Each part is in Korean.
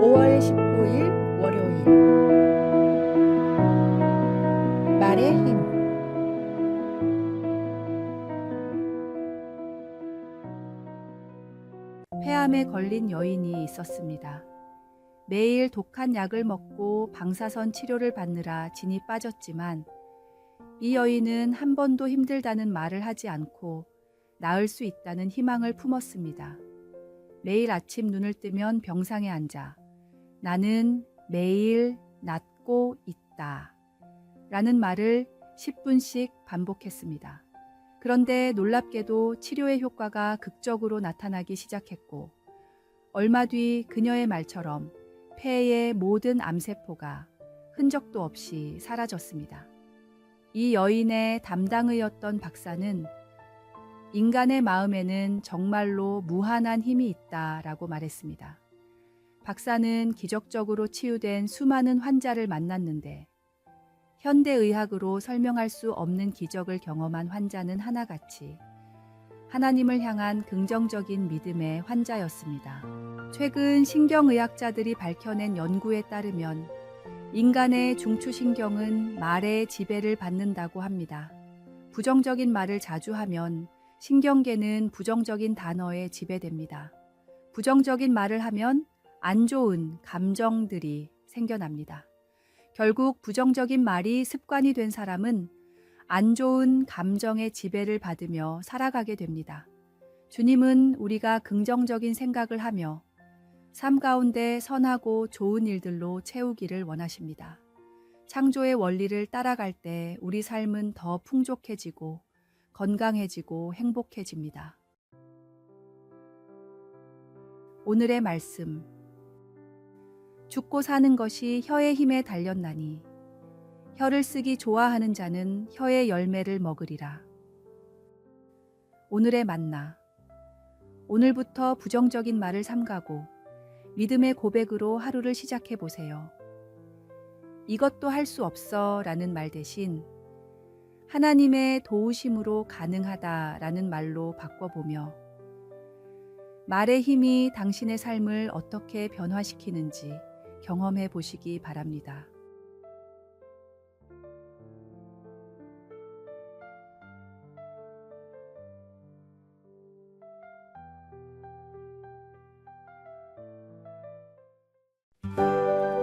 5월 19일 월요일 말의 힘. 폐암에 걸린 여인이 있었습니다. 매일 독한 약을 먹고 방사선 치료를 받느라 진이 빠졌지만 이 여인은 한 번도 힘들다는 말을 하지 않고 나을 수 있다는 희망을 품었습니다. 매일 아침 눈을 뜨면 병상에 앉아 나는 매일 낫고 있다 라는 말을 10분씩 반복했습니다. 그런데 놀랍게도 치료의 효과가 극적으로 나타나기 시작했고 얼마 뒤 그녀의 말처럼 폐의 모든 암세포가 흔적도 없이 사라졌습니다. 이 여인의 담당의였던 박사는 인간의 마음에는 정말로 무한한 힘이 있다라고 말했습니다. 박사는 기적적으로 치유된 수많은 환자를 만났는데 현대의학으로 설명할 수 없는 기적을 경험한 환자는 하나같이 하나님을 향한 긍정적인 믿음의 환자였습니다. 최근 신경의학자들이 밝혀낸 연구에 따르면 인간의 중추신경은 말의 지배를 받는다고 합니다. 부정적인 말을 자주 하면 신경계는 부정적인 단어에 지배됩니다. 부정적인 말을 하면 안 좋은 감정들이 생겨납니다. 결국 부정적인 말이 습관이 된 사람은 안 좋은 감정의 지배를 받으며 살아가게 됩니다. 주님은 우리가 긍정적인 생각을 하며 삶 가운데 선하고 좋은 일들로 채우기를 원하십니다. 창조의 원리를 따라갈 때 우리 삶은 더 풍족해지고 건강해지고 행복해집니다. 오늘의 말씀. 죽고 사는 것이 혀의 힘에 달렸나니 혀를 쓰기 좋아하는 자는 혀의 열매를 먹으리라. 오늘의 만나. 오늘부터 부정적인 말을 삼가고 믿음의 고백으로 하루를 시작해 보세요. 이것도 할 수 없어 라는 말 대신 하나님의 도우심으로 가능하다 라는 말로 바꿔보며 말의 힘이 당신의 삶을 어떻게 변화시키는지 경험해 보시기 바랍니다.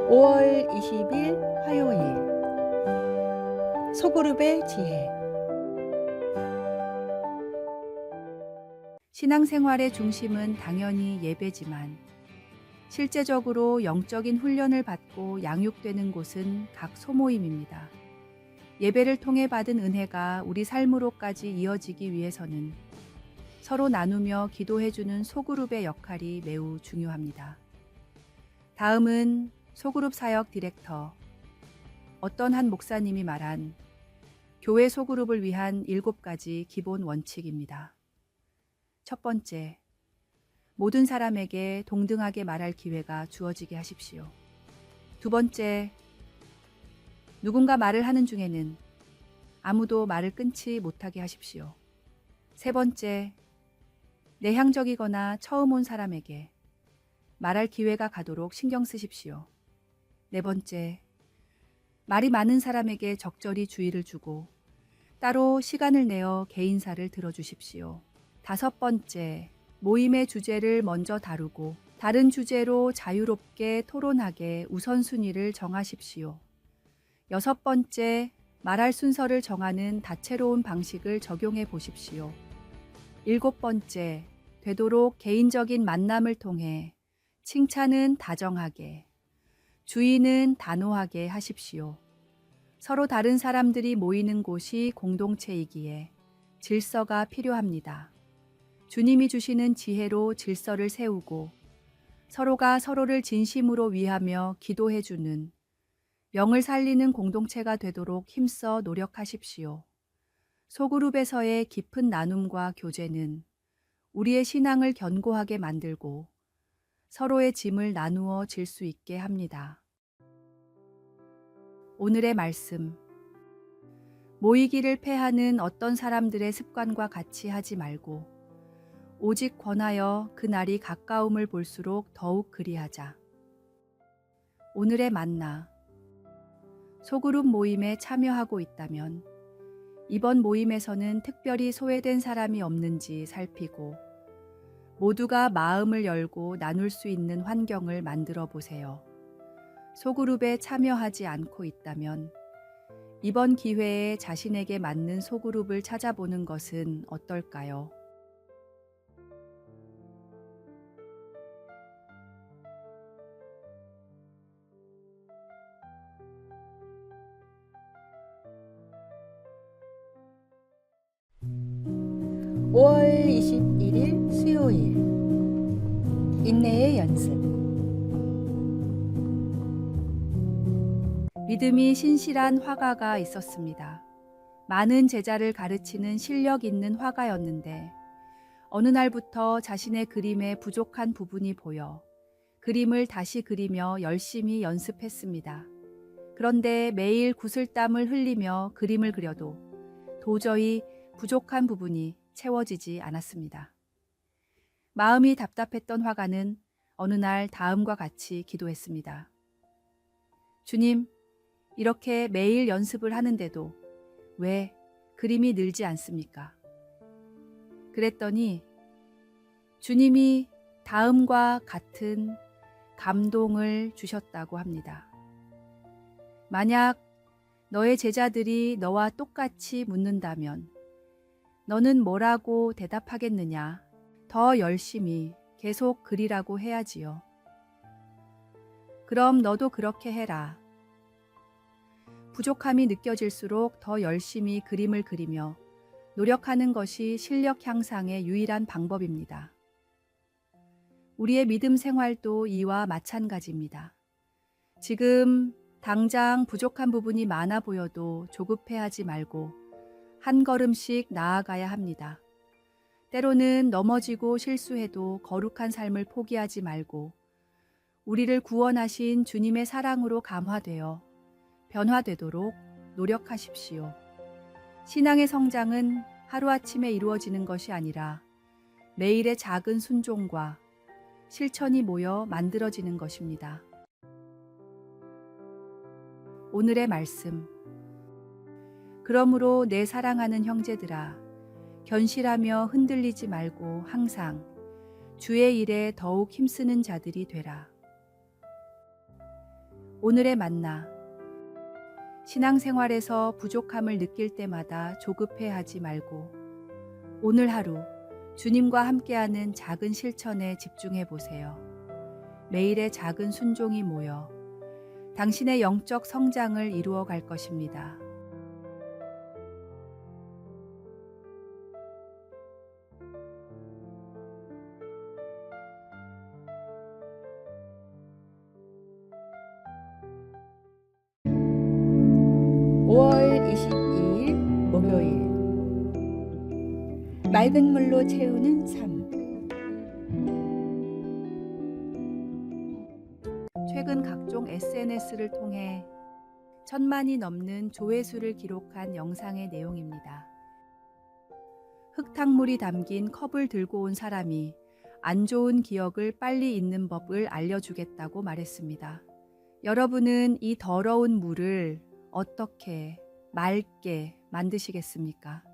(5월 20일) 화요일 소그룹의 지혜. 신앙생활의 중심은 당연히 예배지만 실제적으로 영적인 훈련을 받고 양육되는 곳은 각 소모임입니다. 예배를 통해 받은 은혜가 우리 삶으로까지 이어지기 위해서는 서로 나누며 기도해주는 소그룹의 역할이 매우 중요합니다. 다음은 소그룹 사역 디렉터, 어떤 한 목사님이 말한 교회 소그룹을 위한 7가지 기본 원칙입니다. 첫 번째, 모든 사람에게 동등하게 말할 기회가 주어지게 하십시오. 두 번째, 누군가 말을 하는 중에는 아무도 말을 끊지 못하게 하십시오. 세 번째, 내향적이거나 처음 온 사람에게 말할 기회가 가도록 신경 쓰십시오. 네 번째, 말이 많은 사람에게 적절히 주의를 주고 따로 시간을 내어 개인사를 들어주십시오. 다섯 번째, 모임의 주제를 먼저 다루고 다른 주제로 자유롭게 토론하게 우선순위를 정하십시오. 여섯 번째, 말할 순서를 정하는 다채로운 방식을 적용해 보십시오. 일곱 번째, 되도록 개인적인 만남을 통해 칭찬은 다정하게, 주의는 단호하게 하십시오. 서로 다른 사람들이 모이는 곳이 공동체이기에 질서가 필요합니다. 주님이 주시는 지혜로 질서를 세우고 서로가 서로를 진심으로 위하며 기도해주는 영을 살리는 공동체가 되도록 힘써 노력하십시오. 소그룹에서의 깊은 나눔과 교제는 우리의 신앙을 견고하게 만들고 서로의 짐을 나누어 질 수 있게 합니다. 오늘의 말씀. 모이기를 패하는 어떤 사람들의 습관과 같이 하지 말고 오직 권하여 그 날이 가까움을 볼수록 더욱 그리하자. 오늘의 만나. 소그룹 모임에 참여하고 있다면 이번 모임에서는 특별히 소외된 사람이 없는지 살피고 모두가 마음을 열고 나눌 수 있는 환경을 만들어 보세요. 소그룹에 참여하지 않고 있다면 이번 기회에 자신에게 맞는 소그룹을 찾아보는 것은 어떨까요? (5월 21일) 수요일 인내의 연습. 믿음이 신실한 화가가 있었습니다. 많은 제자를 가르치는 실력 있는 화가였는데 어느 날부터 자신의 그림에 부족한 부분이 보여 그림을 다시 그리며 열심히 연습했습니다. 그런데 매일 구슬땀을 흘리며 그림을 그려도 도저히 부족한 부분이 채워지지 않았습니다. 마음이 답답했던 화가는 어느 날 다음과 같이 기도했습니다. 주님, 이렇게 매일 연습을 하는데도 왜 그림이 늘지 않습니까? 그랬더니 주님이 다음과 같은 감동을 주셨다고 합니다. 만약 너의 제자들이 너와 똑같이 묻는다면 너는 뭐라고 대답하겠느냐? 더 열심히 계속 그리라고 해야지요. 그럼 너도 그렇게 해라. 부족함이 느껴질수록 더 열심히 그림을 그리며 노력하는 것이 실력 향상의 유일한 방법입니다. 우리의 믿음 생활도 이와 마찬가지입니다. 지금 당장 부족한 부분이 많아 보여도 조급해하지 말고 한 걸음씩 나아가야 합니다. 때로는 넘어지고 실수해도 거룩한 삶을 포기하지 말고 우리를 구원하신 주님의 사랑으로 감화되어 변화되도록 노력하십시오. 신앙의 성장은 하루아침에 이루어지는 것이 아니라 매일의 작은 순종과 실천이 모여 만들어지는 것입니다. 오늘의 말씀. 그러므로 내 사랑하는 형제들아, 견실하며 흔들리지 말고 항상 주의 일에 더욱 힘쓰는 자들이 되라. 오늘의 만나. 신앙생활에서 부족함을 느낄 때마다 조급해하지 말고 오늘 하루 주님과 함께하는 작은 실천에 집중해 보세요. 매일의 작은 순종이 모여 당신의 영적 성장을 이루어 갈 것입니다. (5월 22일) 목요일 맑은 물로 채우는 삶. 최근 각종 SNS를 통해 1,000만이 넘는 조회수를 기록한 영상의 내용입니다. 흙탕물이 담긴 컵을 들고 온 사람이 안 좋은 기억을 빨리 잊는 법을 알려주겠다고 말했습니다. 여러분은 이 더러운 물을 어떻게 맑게 만드시겠습니까?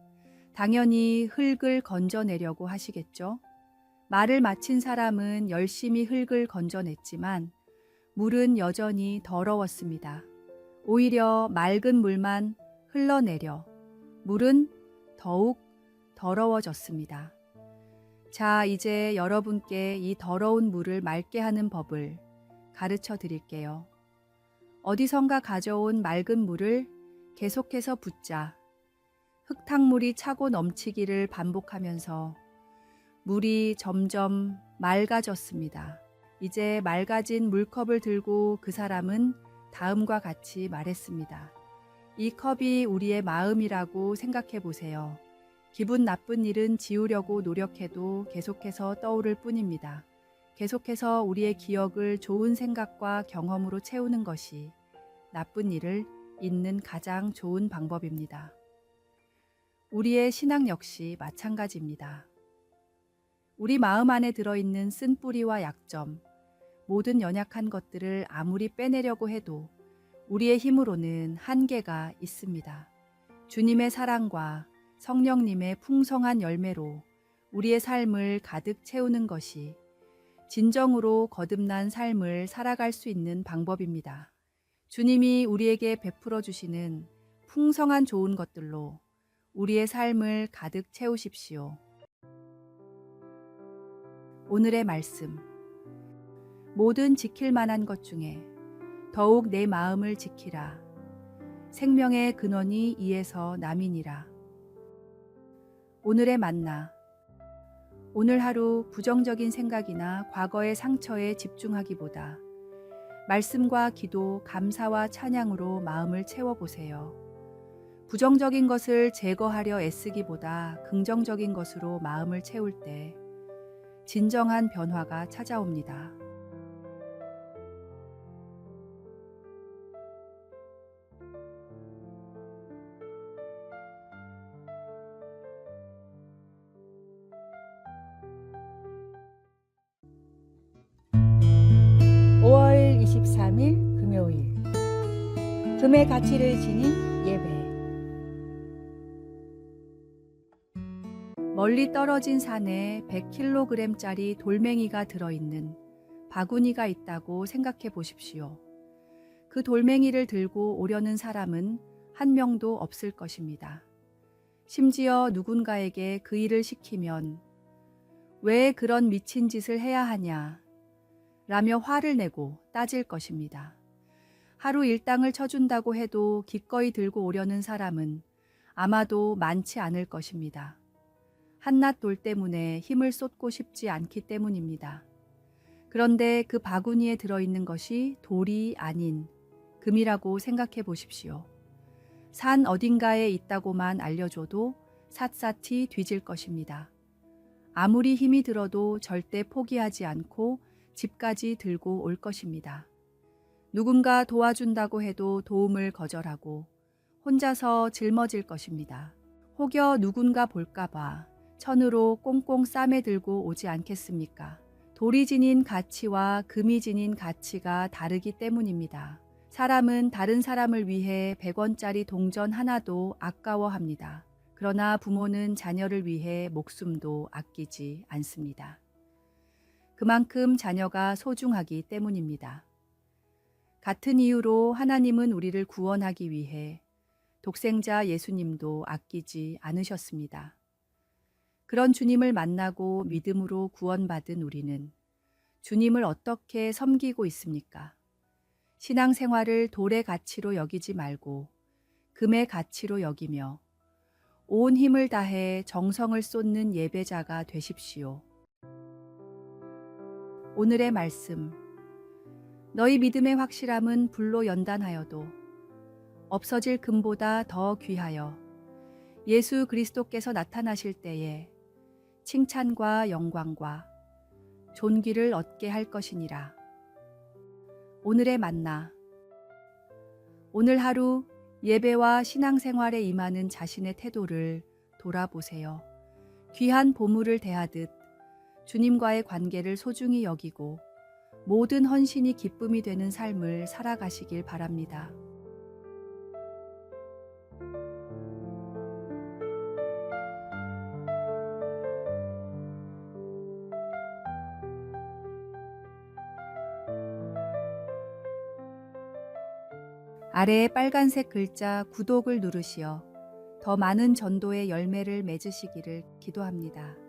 당연히 흙을 건져내려고 하시겠죠? 말을 마친 사람은 열심히 흙을 건져냈지만 물은 여전히 더러웠습니다. 오히려 맑은 물만 흘러내려 물은 더욱 더러워졌습니다. 자, 이제 여러분께 이 더러운 물을 맑게 하는 법을 가르쳐 드릴게요. 어디선가 가져온 맑은 물을 계속해서 붓자 흙탕물이 차고 넘치기를 반복하면서 물이 점점 맑아졌습니다. 이제 맑아진 물컵을 들고 그 사람은 다음과 같이 말했습니다. 이 컵이 우리의 마음이라고 생각해 보세요. 기분 나쁜 일은 지우려고 노력해도 계속해서 떠오를 뿐입니다. 계속해서 우리의 기억을 좋은 생각과 경험으로 채우는 것이 나쁜 일을 잊는 가장 좋은 방법입니다. 우리의 신앙 역시 마찬가지입니다. 우리 마음 안에 들어있는 쓴뿌리와 약점, 모든 연약한 것들을 아무리 빼내려고 해도 우리의 힘으로는 한계가 있습니다. 주님의 사랑과 성령님의 풍성한 열매로 우리의 삶을 가득 채우는 것이 진정으로 거듭난 삶을 살아갈 수 있는 방법입니다. 주님이 우리에게 베풀어 주시는 풍성한 좋은 것들로 우리의 삶을 가득 채우십시오. 오늘의 말씀. 모든 지킬 만한 것 중에 더욱 내 마음을 지키라. 생명의 근원이 이에서 남이니라. 오늘의 만나. 오늘 하루 부정적인 생각이나 과거의 상처에 집중하기보다 말씀과 기도, 감사와 찬양으로 마음을 채워보세요. 부정적인 것을 제거하려 애쓰기보다 긍정적인 것으로 마음을 채울 때 진정한 변화가 찾아옵니다. (5월 23일) 금요일. 금의 가치를 지닌 예배. 멀리 떨어진 산에 100kg짜리 돌멩이가 들어있는 바구니가 있다고 생각해 보십시오. 그 돌멩이를 들고 오려는 사람은 한 명도 없을 것입니다. 심지어 누군가에게 그 일을 시키면 왜 그런 미친 짓을 해야 하냐 라며 화를 내고 따질 것입니다. 하루 일당을 쳐준다고 해도 기꺼이 들고 오려는 사람은 아마도 많지 않을 것입니다. 한낱 돌 때문에 힘을 쏟고 싶지 않기 때문입니다. 그런데 그 바구니에 들어있는 것이 돌이 아닌 금이라고 생각해 보십시오. 산 어딘가에 있다고만 알려줘도 샅샅이 뒤질 것입니다. 아무리 힘이 들어도 절대 포기하지 않고 집까지 들고 올 것입니다. 누군가 도와준다고 해도 도움을 거절하고 혼자서 짊어질 것입니다. 혹여 누군가 볼까봐 천으로 꽁꽁 싸매 들고 오지 않겠습니까? 돌이 지닌 가치와 금이 지닌 가치가 다르기 때문입니다. 사람은 다른 사람을 위해 100원짜리 동전 하나도 아까워합니다. 그러나 부모는 자녀를 위해 목숨도 아끼지 않습니다. 그만큼 자녀가 소중하기 때문입니다. 같은 이유로 하나님은 우리를 구원하기 위해 독생자 예수님도 아끼지 않으셨습니다. 그런 주님을 만나고 믿음으로 구원받은 우리는 주님을 어떻게 섬기고 있습니까? 신앙생활을 돌의 가치로 여기지 말고 금의 가치로 여기며 온 힘을 다해 정성을 쏟는 예배자가 되십시오. 오늘의 말씀. 너희 믿음의 확실함은 불로 연단하여도 없어질 금보다 더 귀하여 예수 그리스도께서 나타나실 때에 칭찬과 영광과 존귀를 얻게 할 것이니라. 오늘의 만나. 오늘 하루 예배와 신앙생활에 임하는 자신의 태도를 돌아보세요. 귀한 보물을 대하듯 주님과의 관계를 소중히 여기고 모든 헌신이 기쁨이 되는 삶을 살아가시길 바랍니다. 아래에 빨간색 글자 구독을 누르시어 더 많은 전도의 열매를 맺으시기를 기도합니다.